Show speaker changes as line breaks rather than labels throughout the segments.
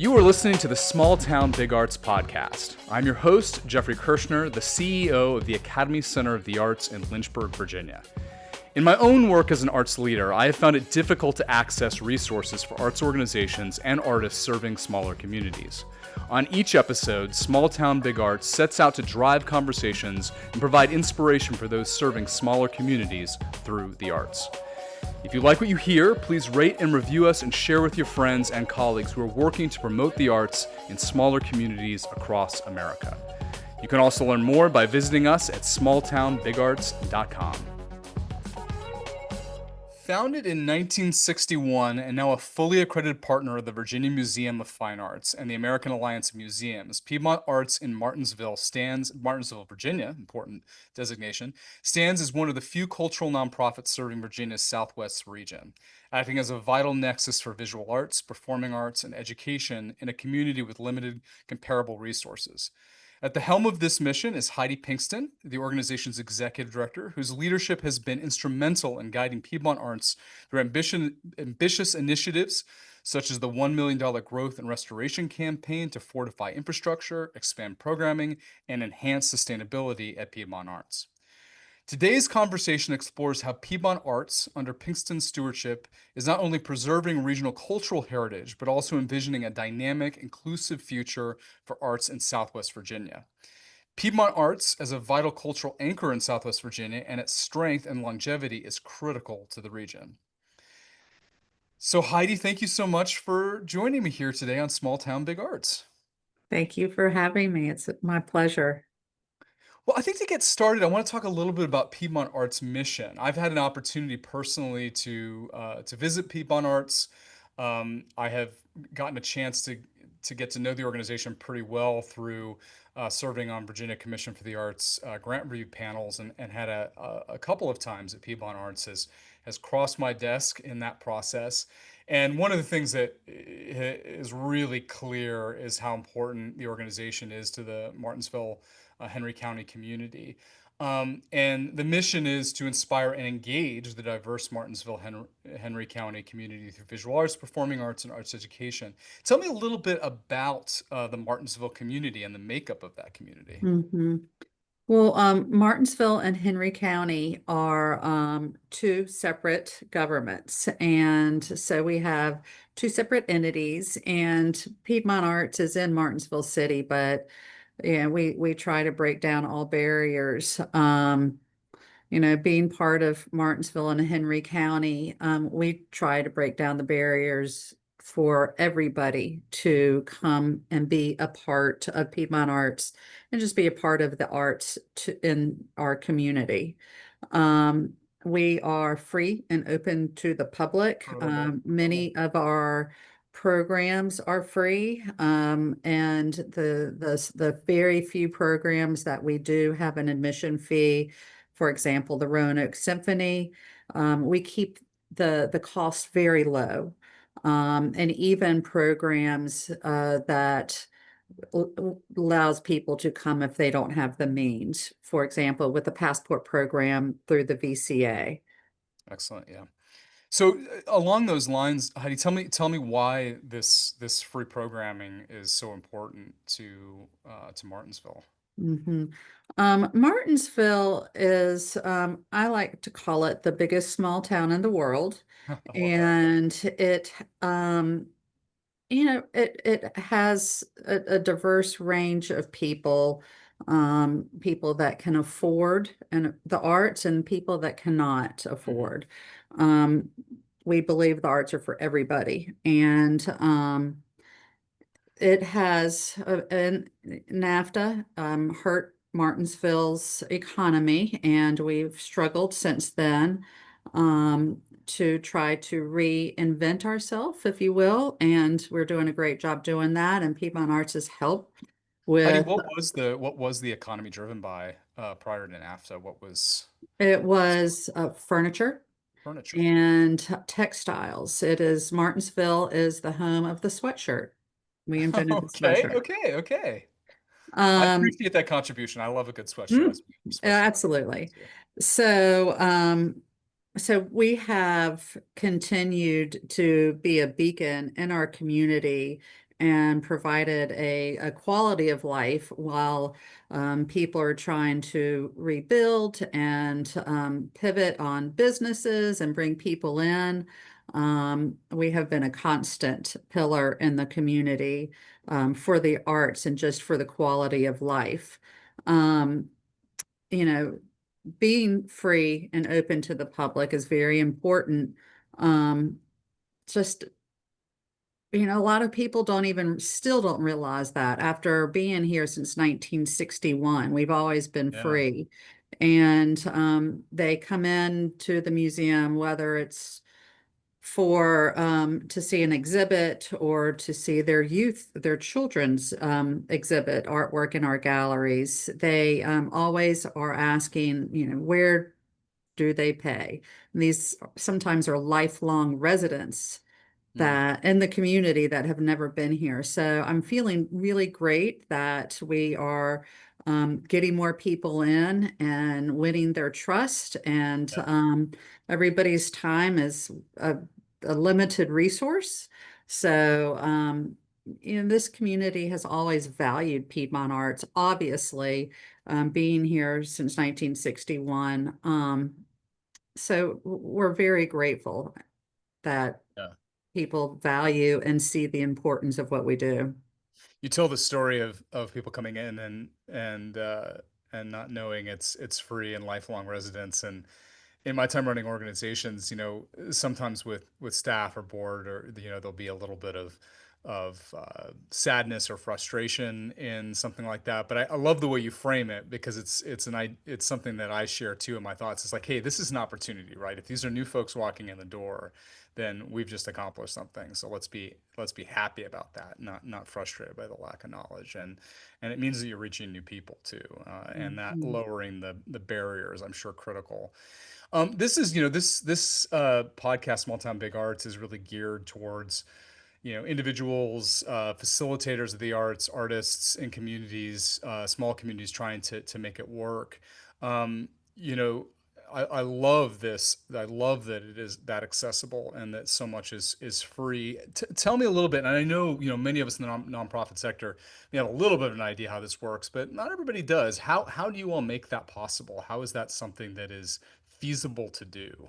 You are listening to the Small Town Big Arts podcast. I'm your host, Jeffrey Kirshner, the CEO of the Academy Center of the Arts in Lynchburg, Virginia. In my own work as an arts leader, I have found it difficult to access resources for arts organizations and artists serving smaller communities. On each episode, Small Town Big Arts sets out to drive conversations and provide inspiration for those serving smaller communities through the arts. If you like what you hear, please rate and review us and share with your friends and colleagues who are working to promote the arts in smaller communities across America. You can also learn more by visiting us at smalltownbigarts.com. Founded in 1961 and now a fully accredited partner of the Virginia Museum of Fine Arts and the American Alliance of Museums, Piedmont Arts in Martinsville, Virginia, important designation, stands as one of the few cultural nonprofits serving Virginia's Southwest region, acting as a vital nexus for visual arts, performing arts, and education in a community with limited comparable resources. At the helm of this mission is Heidi Pinkston, the organization's executive director, whose leadership has been instrumental in guiding Piedmont Arts through ambitious initiatives such as the $1 million growth and restoration campaign to fortify infrastructure, expand programming, and enhance sustainability at Piedmont Arts. Today's conversation explores how Piedmont Arts, under Pinkston's stewardship, is not only preserving regional cultural heritage, but also envisioning a dynamic, inclusive future for arts in Southwest Virginia. Piedmont Arts, as a vital cultural anchor in Southwest Virginia, and its strength and longevity is critical to the region. So Heidi, thank you so much for joining me here today on Small Town Big Arts.
Thank you for having me. It's my pleasure.
Well, I think to get started, I want to talk a little bit about Piedmont Arts' mission. I've had an opportunity personally to visit Piedmont Arts. I have gotten a chance to get to know the organization pretty well through serving on Virginia Commission for the Arts grant review panels, and had a couple of times at Piedmont Arts has crossed my desk in that process. And one of the things that is really clear is how important the organization is to the Martinsville, Henry County community. And the mission is to inspire and engage the diverse Martinsville, Henry County community through visual arts, performing arts, and arts education. Tell me a little bit about the Martinsville community and the makeup of that community.
Mm-hmm. Well, Martinsville and Henry County are two separate governments. And so we have two separate entities, and Piedmont Arts is in Martinsville City, but yeah, we try to break down all barriers. Being part of Martinsville and Henry County, we try to break down the barriers for everybody to come and be a part of Piedmont Arts and just be a part of the arts in our community. We are free and open to the public. Many of our programs are free, and the very few programs that we do have an admission fee. For example, the Roanoke Symphony, we keep the cost very low, and even programs that allows people to come if they don't have the means. For example, with the passport program through the VCA.
Excellent, yeah. So along those lines, Heidi, tell me why this free programming is so important to Martinsville.
Mm-hmm. Martinsville is, I like to call it the biggest small town in the world. And it has a diverse range of people, people that can afford the arts and people that cannot afford. We believe the arts are for everybody, and it has and NAFTA hurt Martinsville's economy, and we've struggled since then to try to reinvent ourselves, if you will, and we're doing a great job doing that. And Piedmont Arts has helped with.
Heidi, what was the economy driven by prior to NAFTA?
It was furniture.
Furniture
And textiles. Martinsville is the home of the sweatshirt. We invented the sweatshirt.
Okay. I appreciate that contribution. I love a good sweatshirt.
Absolutely. So we have continued to be a beacon in our community and provided a quality of life while people are trying to rebuild and pivot on businesses and bring people in. We have been a constant pillar in the community for the arts and just for the quality of life. Um, you know, being free and open to the public is very important. Just a lot of people still don't realize that after being here since 1961, we've always been
Yeah.
free. And they come in to the museum, whether it's for to see an exhibit or to see their children's exhibit artwork in our galleries. They always are asking, where do they pay? And these sometimes are lifelong residents
Mm.
that in the community that have never been here. So I'm feeling really great that we are getting more people in and winning their trust. And
Yeah.
everybody's time is a limited resource. So, this community has always valued Piedmont arts, obviously, being here since 1961. So we're very grateful that
Yeah.
people value and see the importance of what we do.
You tell the story of people coming in and not knowing it's free and lifelong residence. And in my time running organizations, sometimes with staff or board, or there'll be a little bit of sadness or frustration in something like that. But I love the way you frame it, because it's something that I share too in my thoughts. It's like, hey, this is an opportunity, right? If these are new folks walking in the door, then we've just accomplished something. So let's be happy about that, not frustrated by the lack of knowledge. And it means that you're reaching new people too, and that
Mhm.
lowering the barriers, I'm sure, critical. This is, this podcast, Small Town Big Arts, is really geared towards, individuals, facilitators of the arts, artists and communities, small communities trying to make it work. Um, you know, I love this. I love that it is that accessible and that so much is free. Tell me a little bit, and I know, many of us in the nonprofit sector, we have a little bit of an idea how this works, but not everybody does. How do you all make that possible? How is that something that is feasible to do?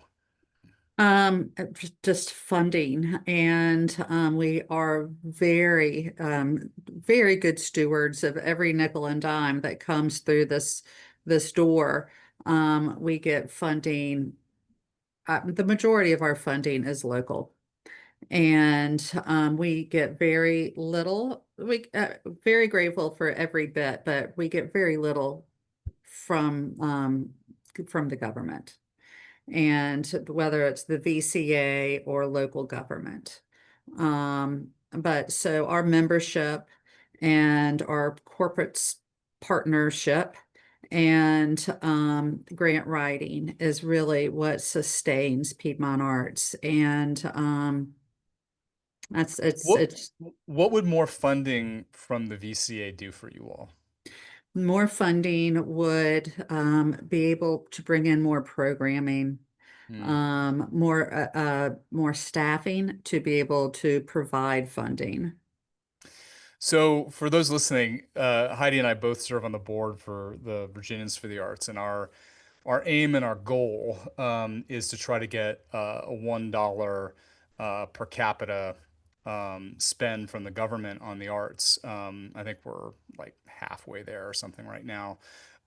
Just funding, and we are very good stewards of every nickel and dime that comes through this door. We get funding. The majority of our funding is local, and we get very little. We very grateful for every bit, but we get very little from the government, and whether it's the VCA or local government. But so our membership and our corporate partnership and grant writing is really what sustains Piedmont Arts. And that's
What
it's
what would more funding from the VCA do for you all?
more funding would be able to bring in more programming,
Hmm.
more staffing to be able to provide funding.
So, for those listening, Heidi and I both serve on the board for the Virginians for the Arts, and our aim and our goal is to try to get a $1 per capita spend from the government on the arts. I think we're like halfway there or something right now.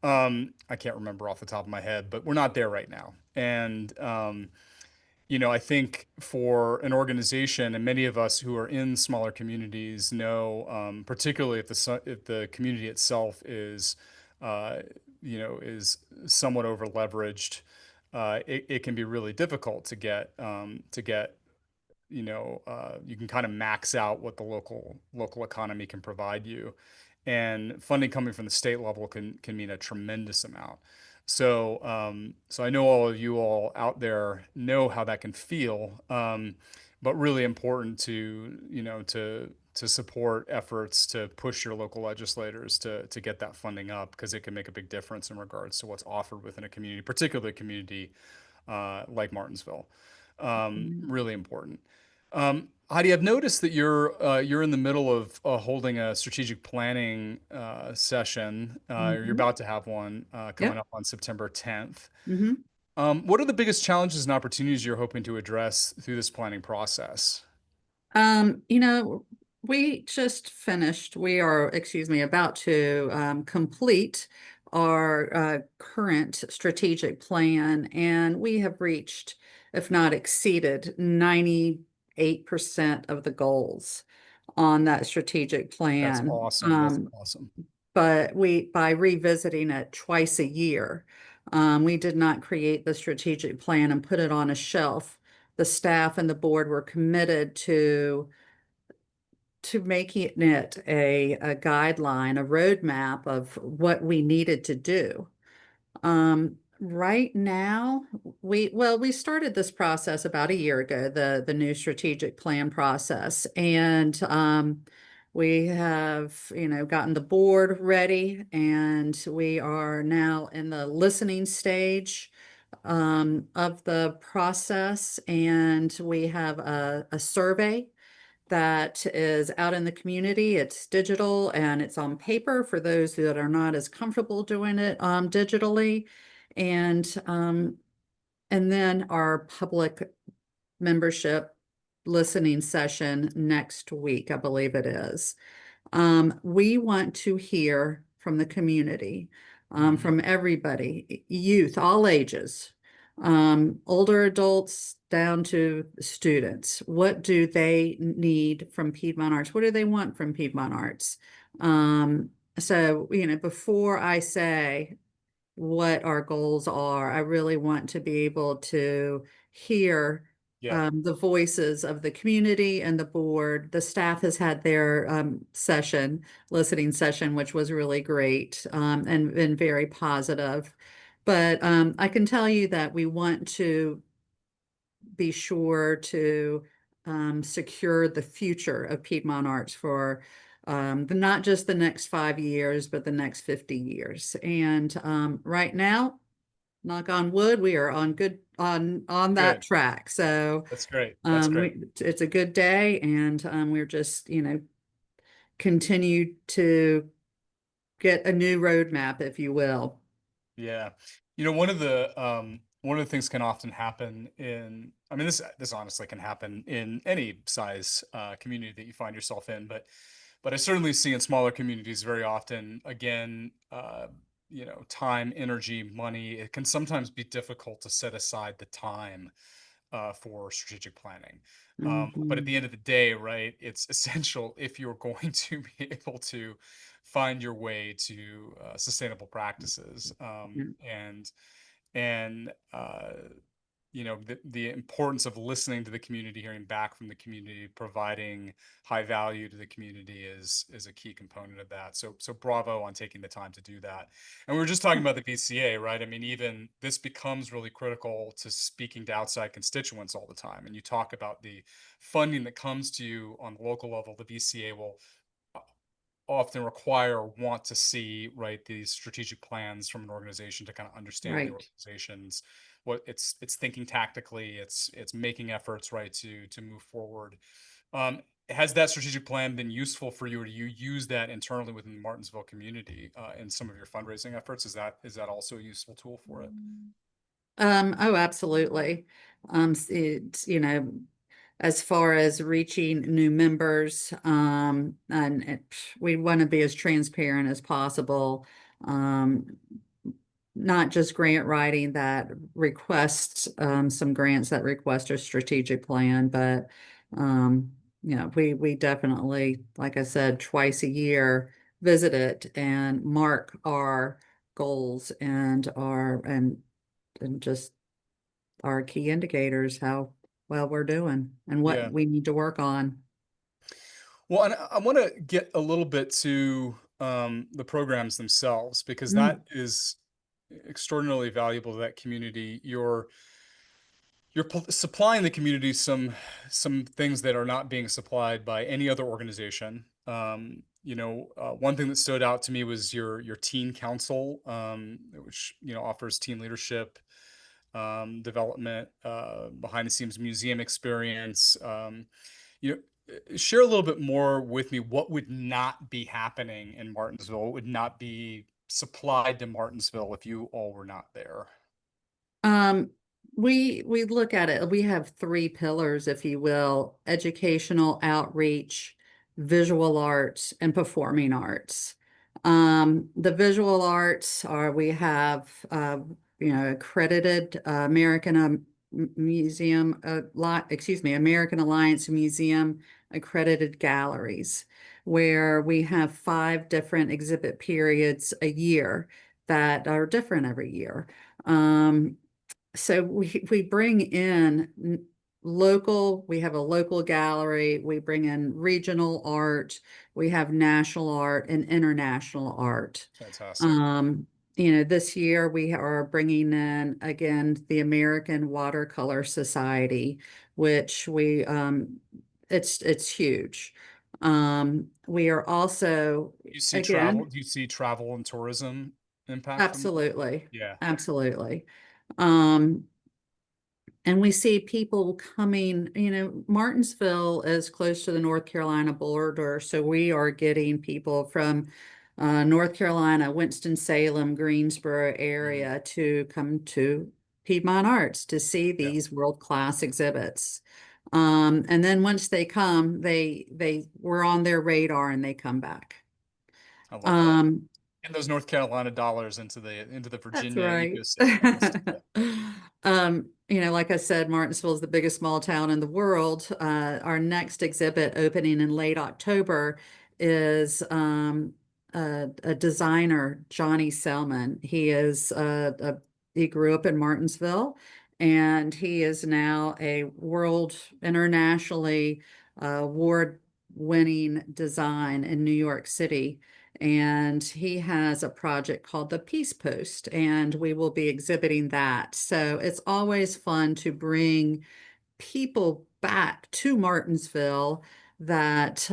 I can't remember off the top of my head, but we're not there right now. And I think for an organization, and many of us who are in smaller communities know, particularly if the community itself uh, is somewhat over leveraged, it can be really difficult to get you can kind of max out what the local economy can provide you, and funding coming from the state level can mean a tremendous amount. So I know all of you all out there know how that can feel, but really important to to support efforts to push your local legislators to get that funding up, because it can make a big difference in regards to what's offered within a community, particularly a community like Martinsville. Really important. Heidi, I've noticed that you're in the middle of holding a strategic planning session. You're
Mhm.
about to have one coming
Yep.
up on September 10th.
Mhm.
What are the biggest challenges and opportunities you're hoping to address through this planning process?
You know, we just finished, we are, excuse me, about to complete our current strategic plan, and we have reached, if not exceeded, 98% of the goals on that strategic
That's
plan.
awesome. That's awesome.
But by revisiting it twice a year, we did not create the strategic plan and put it on a shelf. The staff and the board were committed to making it a guideline, a roadmap of what we needed to do. Right now, we started this process about a year ago, the new strategic plan process, and we have, gotten the board ready, and we are now in the listening stage of the process, and we have a survey that is out in the community. It's digital and it's on paper for those that are not as comfortable doing it digitally. And and then our public membership listening session next week, I believe it is. We want to hear from the community,
Mhm.
from everybody, youth, all ages, older adults down to students. What do they need from Piedmont Arts? What do they want from Piedmont Arts? So, before I say what our goals are. I really want to be able to hear
Yeah.
the voices of the community and the board. The staff has had their listening session, which was really great and been very positive. But I can tell you that we want to be sure to secure the future of Piedmont Arts for not just the next 5 years, but the next 50 years. And right now, knock on wood, we are on good on that
Good.
track. So
That's great. That's great.
it's a good day, and we're just continue to get a new roadmap, if you will.
Yeah. One of the things can often happen in, I mean, this honestly can happen in any size community that you find yourself in, but I certainly see in smaller communities very often, again, time, energy, money, it can sometimes be difficult to set aside the time for strategic planning. But at
Mhm.
the end of the day, right, it's essential if you're going to be able to find your way to sustainable practices and the importance of listening to the community, hearing back from the community, providing high value to the community is a key component of that. So bravo on taking the time to do that. And we were just talking about the BCA, right? I mean, even this becomes really critical to speaking to outside constituents all the time. And you talk about the funding that comes to you on the local level. The BCA will often require or want to see, right, these strategic plans from an organization to kind of understand the
Right.
organization's what it's thinking tactically, it's making efforts, right, to move forward. Has that strategic plan been useful for you, or do you use that internally within the Martinsville community in some of your fundraising efforts? Is that also a useful tool for it?
Oh, absolutely. It's, as far as reaching new members, and we want to be as transparent as possible. Um, Not just grant writing that requests, some grants that request a strategic plan, but, we definitely, like I said, twice a year, visit it and mark our goals and just our key indicators, how well we're doing and what
Yeah.
we need to work on.
Well, and I want to get a little bit to the programs themselves because that
Mm,
is extraordinarily valuable to that community. You're supplying the community some things that are not being supplied by any other organization. One thing that stood out to me was your teen council, which offers teen leadership development, behind the scenes museum experience. You Share a little bit more with me. What would not be happening in Martinsville? What would not be supplied to Martinsville if you all were not there?
Um, we look at it, we have three pillars, if you will: educational outreach, visual arts, and performing arts. The visual arts are, we have accredited American Museum excuse me, American Alliance Museum accredited galleries, where we have 5 different exhibit periods a year that are different every year. Um, so we bring in local, we have a local gallery, we bring in regional art, we have national art and international art.
Fantastic.
Um, this year we are bringing in again the American Watercolor Society, which it's huge. We are also, again,
Do you see travel and tourism impact from that?
absolutely,
Yeah.
absolutely. Um, and we see people coming, Martinsville is close to the North Carolina border, so we are getting people from North Carolina, Winston-Salem, Greensboro
Mhm.
area to come to Piedmont Arts to see
Yeah.
these world-class exhibits. And then once they come, they were on their radar and they come back.
I love that.
Um,
And those North Carolina dollars into the
That's
Virginia
right.
ecosystems. Yeah.
Like I said, Martinsville is the biggest small town in the world. Our next exhibit opening in late October is a designer, Johnny Selman. He grew up in Martinsville, and he is now a world internationally award-winning design in New York City, and he has a project called the Peace Post, and we will be exhibiting that. So it's always fun to bring people back to Martinsville that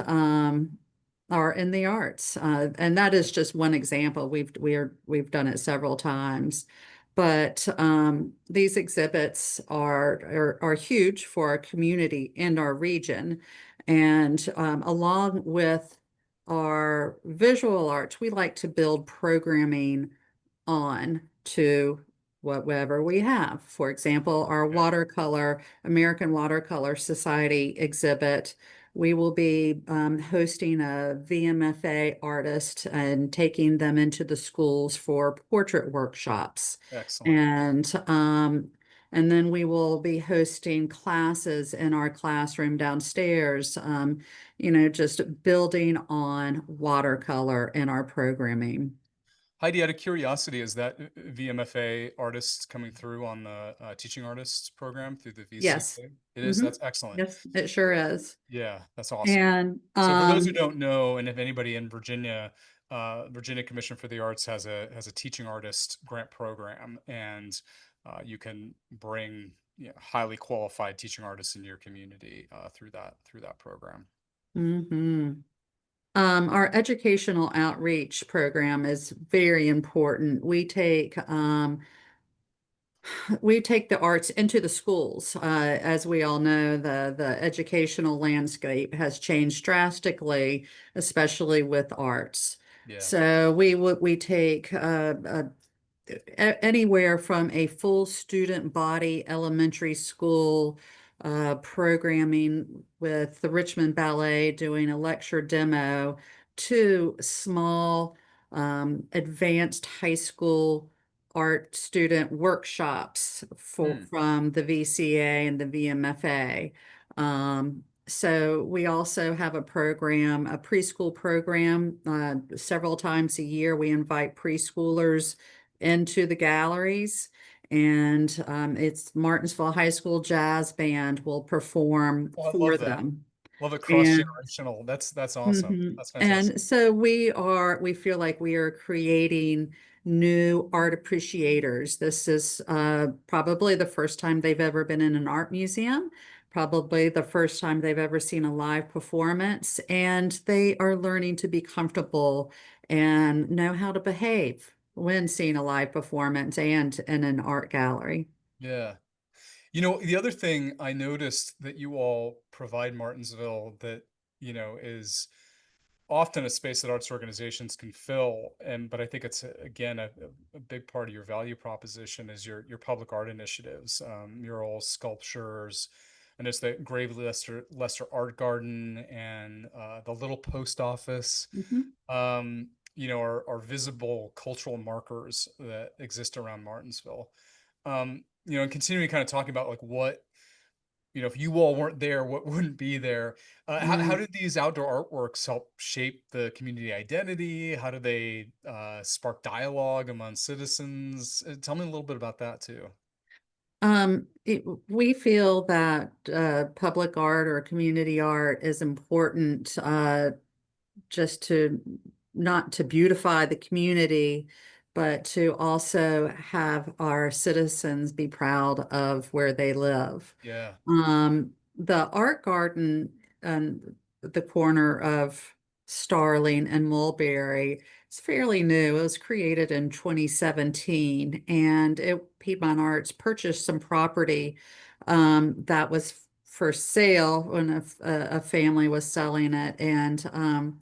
are in the arts, and that is just one example. We've done it several times, but these exhibits are huge for our community and our region, and along with our visual arts, we like to build programming on to whatever we have. For example, our
Yeah.
American Watercolor Society exhibit, we will be hosting a VMFA artist and taking them into the schools for portrait workshops.
Excellent.
And then we will be hosting classes in our classroom downstairs, just building on watercolor in our programming.
Heidi, out of curiosity, is that VMFA artists coming through on the teaching artists program through the
Yes.
VCA? It is.
Hmm.
That's excellent.
Yes, it sure is.
Yeah, that's awesome.
And
So for those who don't know, and if anybody in Virginia, Virginia Commission for the Arts has a teaching artist grant program, and you can bring, highly qualified teaching artists into your community through that program.
mhm. Our educational outreach program is very important. We take the arts into the schools. As we all know, the educational landscape has changed drastically, especially with arts.
Yeah,
So we take anywhere from a full student body elementary school programming with the Richmond Ballet doing a lecture demo to small advanced high school art student workshops
Hmm.
from the VCA and the VMFA. So we also have a preschool program. Several times a year, we invite preschoolers into the galleries, and it's Martinsville High School Jazz Band will perform
Well, I
for
love that.
them.
Love it, cross
And
generational. That's awesome.
mhm.
That's fantastic.
And so we feel like we are creating new art appreciators. This is probably the first time they've ever been in an art museum, probably the first time they've ever seen a live performance, and they are learning to be comfortable and know how to behave when seeing a live performance and in an art gallery.
Yeah. You know, the other thing I noticed that you all provide Martinsville that, is often a space that arts organizations can fill, and but I think it's again a big part of your value proposition is your public art initiatives, murals, sculptures, and it's the Gravely Lester Art Garden and the little post office.
Mhm.
Are visible cultural markers that exist around Martinsville. And continuing kind of talking about like what, if you all weren't there, what wouldn't be there? How
Mm.
did these outdoor artworks help shape the community identity? How do they spark dialogue among citizens? Tell me a little bit about that too.
We feel that public art or community art is important, just to not to beautify the community, but to also have our citizens be proud of where they live.
Yeah,
The art garden on the corner of Starling and Mulberry is fairly new. It was created in 2017, and Piedmont Arts purchased some property that was for sale when a family was selling it, and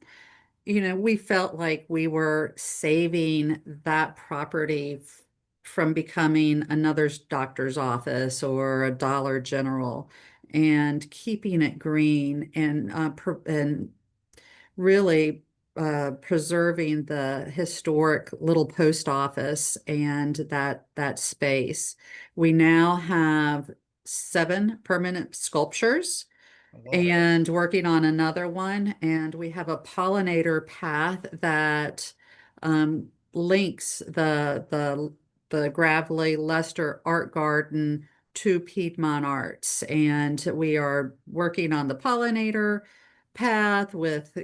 we felt like we were saving that property from becoming another doctor's office or a Dollar General, and keeping it green and really preserving the historic little post office and that space. We now have 7 permanent sculptures
I love it.
and working on another one. And we have a pollinator path that links the Gravely Lester Art Garden to Piedmont Arts. And we are working on the pollinator path with,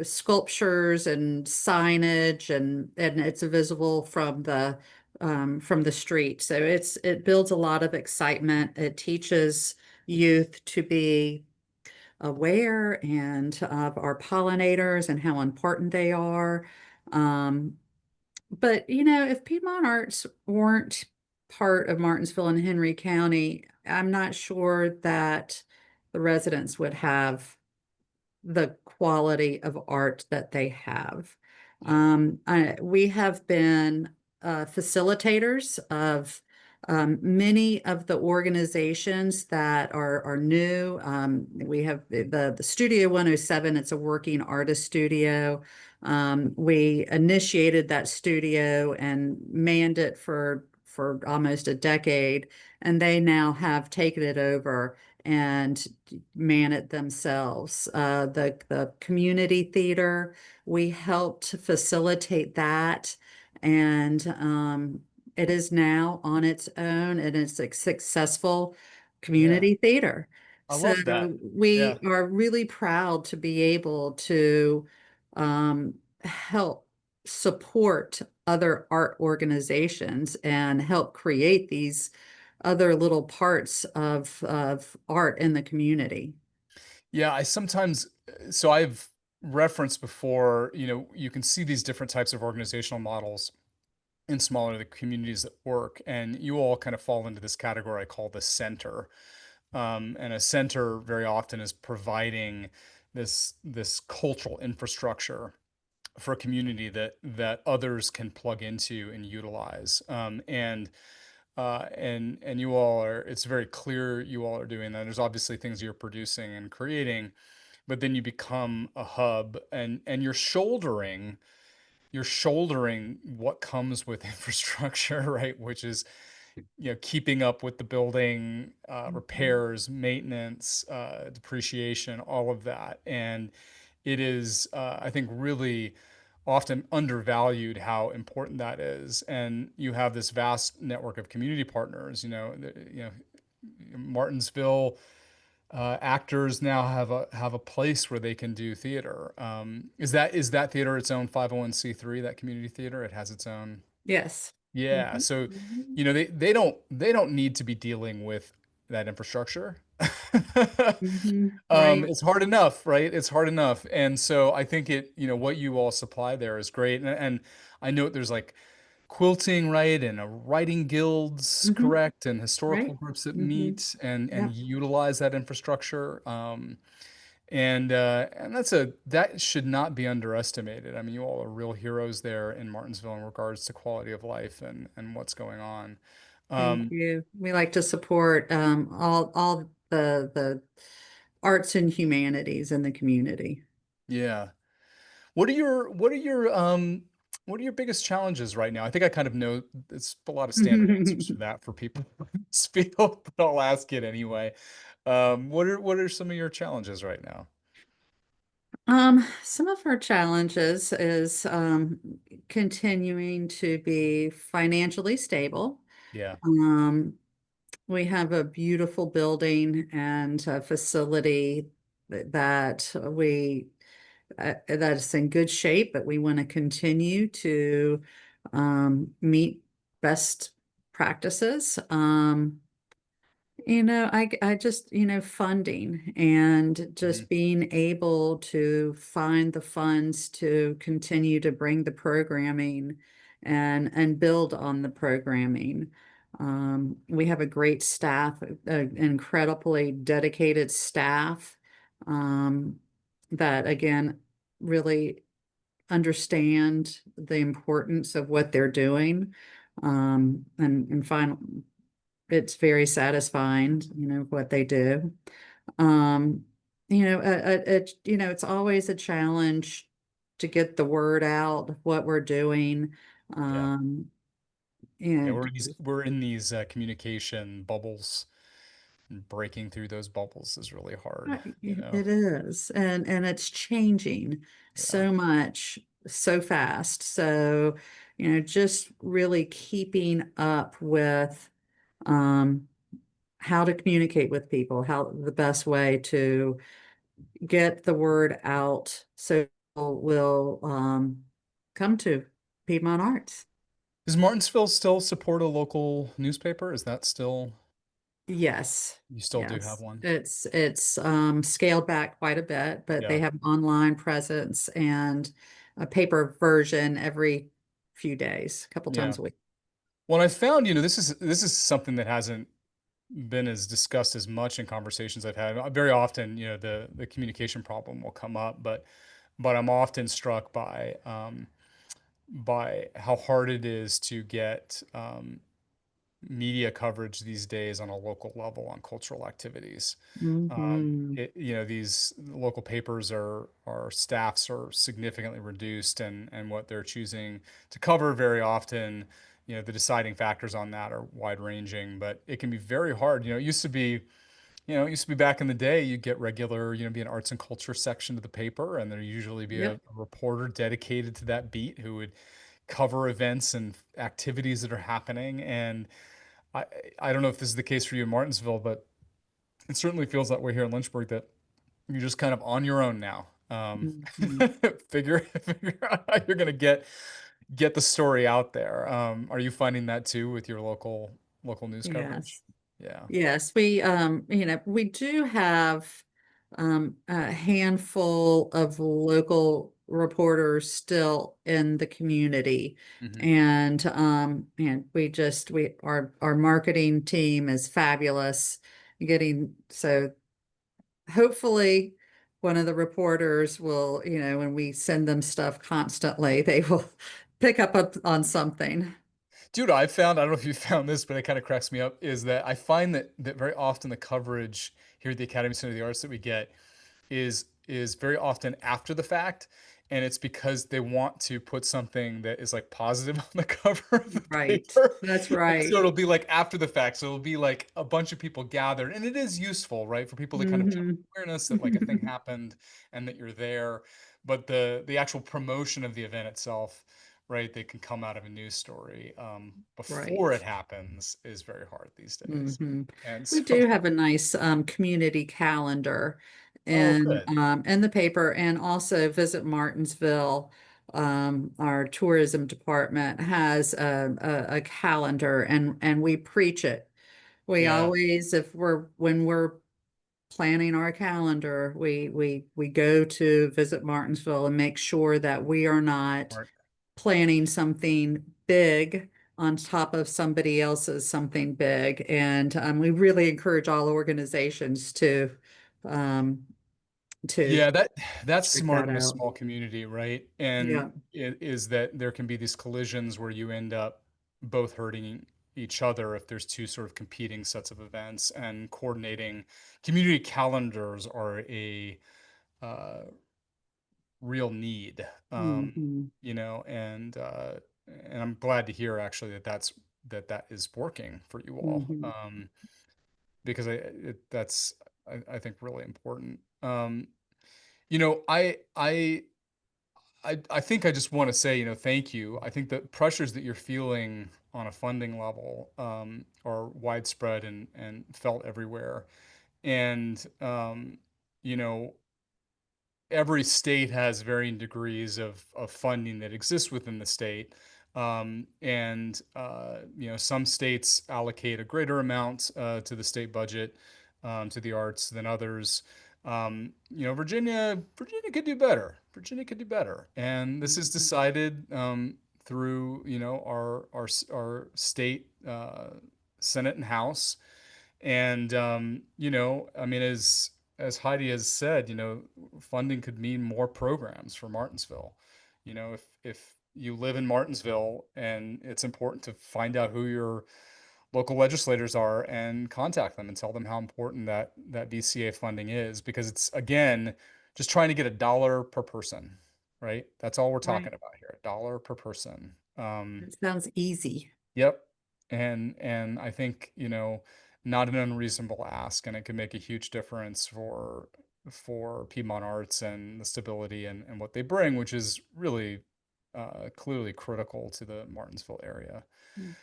sculptures and signage, and it's visible from the street. So it builds a lot of excitement. It teaches youth to be aware and of our pollinators and how important they are. Um, but if Piedmont Arts weren't part of Martinsville and Henry County, I'm not sure that the residents would have the quality of art that they have.
Yeah,
We have been facilitators of many of the organizations that are new. We have the Studio 107. It's a working artist studio. We initiated that studio and manned it for almost a decade, and they now have taken it over and man it themselves. The community theater, we helped facilitate that, and it is now on its own, and it's a successful
yeah.
community theater.
I
So
love that.
we
Yeah.
are really proud to be able to help support other art organizations and help create these other little parts of art in the community.
Yeah, I sometimes, so I've referenced before, you can see these different types of organizational models in smaller the communities that work, and you all kind of fall into this category I call the center. And a center very often is providing this cultural infrastructure for a community that others can plug into and utilize. And you all are, it's very clear you all are doing that. There's obviously things you're producing and creating, but then you become a hub, and you're shouldering what comes with infrastructure, right? Which is, keeping up with the building,
Mhm.
repairs, maintenance, depreciation, all of that. And it is, I think, really often undervalued how important that is. And you have this vast network of community partners, Martinsville actors now have a place where they can do theater. Is that theater its own 501(c)(3), that community theater? It has its own.
Yes.
Yeah.
Mhm.
So,
Mhm.
they don't need to be dealing with that infrastructure.
Mhm. Right.
It's hard enough, right? It's hard enough. And so I think what you all supply there is great. And I know there's like quilting, right, and writing guilds,
Hmm.
correct, and historical
Right.
groups that
Hmm.
meet and
Yeah.
utilize that infrastructure. And that should not be underestimated. I mean, you all are real heroes there in Martinsville in regards to quality of life and what's going on.
Thank
Um,
you. We like to support all the arts and humanities in the community.
yeah. What are your biggest challenges right now? I think I kind of know it's a lot of standard answers for that for people in this field, but I'll ask it anyway. What are some of your challenges right now?
Some of our challenges is continuing to be financially stable.
Yeah.
Um, we have a beautiful building and a facility that we that is in good shape, but we want to continue to meet best practices. I just, funding and
Mhm.
just being able to find the funds to continue to bring the programming and build on the programming. We have a great staff, incredibly dedicated staff, um, that again really understand the importance of what they're doing. And final, it's very satisfying, what they do. Um, it's always a challenge to get the word out, what we're doing.
Yeah.
Um,
Yeah,
and
we're in these communication bubbles, and breaking through those bubbles is really hard, you know.
it is, and it's changing
Yeah.
so much, so fast. So, just really keeping up with, um, how to communicate with people, how the best way to get the word out so people will come to Piedmont Arts.
Does Martinsville still support a local newspaper? Is that still,
Yes,
you still do have
yes.
one?
It's scaled back quite a bit, but they
Yeah.
have online presence and a paper version every few days, a couple
Yeah.
times a week.
Well, I found, this is something that hasn't been as discussed as much in conversations I've had. Very often, the communication problem will come up, but I'm often struck by how hard it is to get media coverage these days on a local level on cultural activities.
Hmm.
These local papers our staffs are significantly reduced, and what they're choosing to cover very often, the deciding factors on that are wide ranging, but it can be very hard. It used to be back in the day, you get regular, be an arts and culture section of the paper, and there usually be a
Yep.
reporter dedicated to that beat who would cover events and activities that are happening. And I I don't know if this is the case for you in Martinsville, but it certainly feels that way here in Lynchburg, that you're just kind of on your own now.
Hmm.
Figure out how you're gonna get the story out there. Are you finding that too with your local news coverage?
Yes.
Yeah.
Yes, we do have a handful of local reporters still in the community.
Hmm.
And our marketing team is fabulous. Getting so hopefully one of the reporters will, when we send them stuff constantly, they will pick up on something.
Dude, I don't know if you found this, but it kind of cracks me up, is that I find that very often the coverage here at the Academy Center of the Arts that we get is very often after the fact, and it's because they want to put something that is like positive on the cover of the
Right.
paper.
That's
And so
right.
it'll be like after the fact. So it'll be like a bunch of people gathered, and it is useful, right, for people to kind of generate
Hmm.
awareness that like a thing happened and that you're there. But the actual promotion of the event itself, right, they can come out of a news story before it
Right.
happens is very hard these days.
Hmm.
And
We
so,
do have a nice community calendar
oh, good.
in the paper, and also Visit Martinsville. Our tourism department has a calendar, and we preach it. We
Yeah.
always, if we're when we're planning our calendar, we go to Visit Martinsville and make sure that we are not
Smart.
planning something big on top of somebody else's something big. And we really encourage all organizations um, to
Yeah, that's
check
smart
that
in a
out.
small community, right?
Yeah.
And it is that there can be these collisions where you end up both hurting each other if there's two sort of competing sets of events, and coordinating community calendars are a uh, real need.
Mhm.
You know, and I'm glad to hear actually that is working for you all.
Mhm.
Because that's I think really important. You know, I think I just want to say, you know, thank you. I think the pressures that you're feeling on a funding level are widespread and felt everywhere. And you know, every state has varying degrees of funding that exists within the state. You know, some states allocate a greater amount to the state budget, to the arts than others. You know, Virginia could do better. Virginia could do better. And this is
Mhm.
decided through, you know, our state Senate and House. And you know, I mean, as Heidi has said, you know, funding could mean more programs for Martinsville. You know, if you live in Martinsville, and it's important to find out who your local legislators are and contact them and tell them how important that VCA funding is, because it's, again, just trying to get a dollar per person, right? That's all we're
Right.
talking about here, a dollar per person.
It sounds easy.
Yep. And I think, you know, not an unreasonable ask, and it can make a huge difference for Piedmont Arts and the stability and what they bring, which is really clearly critical to the Martinsville area.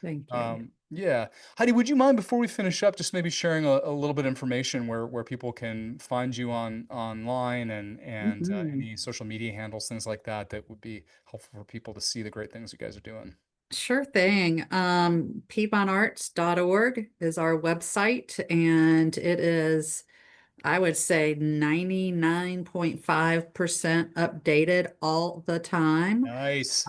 Thank you.
Yeah. Heidi, would you mind, before we finish up, just maybe sharing a little bit of information where people can find you online, and
Mhm.
any social media handles, things like that, that would be helpful for people to see the great things you guys are doing?
Sure thing. Piedmontarts.org is our website, and it is, I would say, 99.5% updated all the time.
Nice.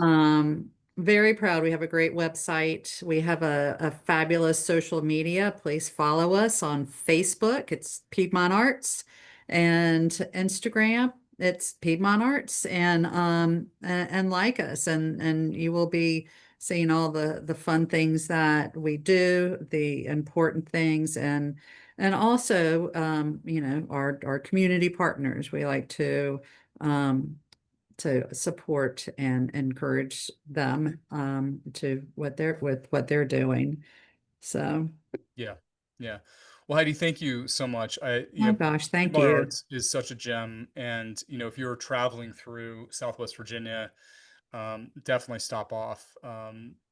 Very proud. We have a great website. We have a fabulous social media. Please follow us on Facebook. It's Piedmont Arts, and Instagram. It's Piedmont Arts, and like us, and you will be seeing all the fun things that we do, the important things, and also you know, our community partners. We like to support and encourage them to what they're doing. So,
Yeah. Yeah. Well, Heidi, thank you so much. You
oh
know,
gosh, thank
Piedmont
you.
Arts is such a gem. And, you know, if you're traveling through Southwest Virginia, definitely stop off.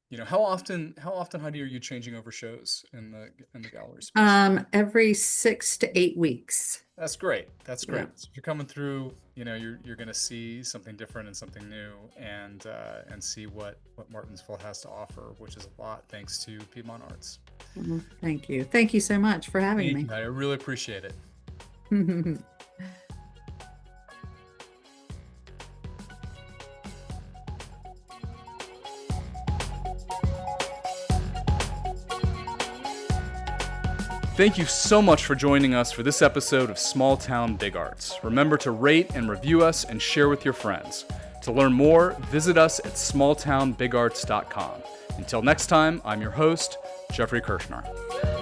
You know, how often, Heidi, are you changing over shows in the gallery space?
Every 6 to 8 weeks.
That's great. That's
Yeah.
great. So if you're coming through, you know, you're going to see something different and something new, and see what Martinsville has to offer, which is a lot thanks to Piedmont Arts.
Well, thank you. Thank you so much for having
Thank
me.
you, Heidi. I really appreciate it. Thank you so much for joining us for this episode of Small Town Big Arts. Remember to rate and review us and share with your friends. To learn more, visit us at smalltownbigarts.com. Until next time, I'm your host, Jeffrey Kirshner.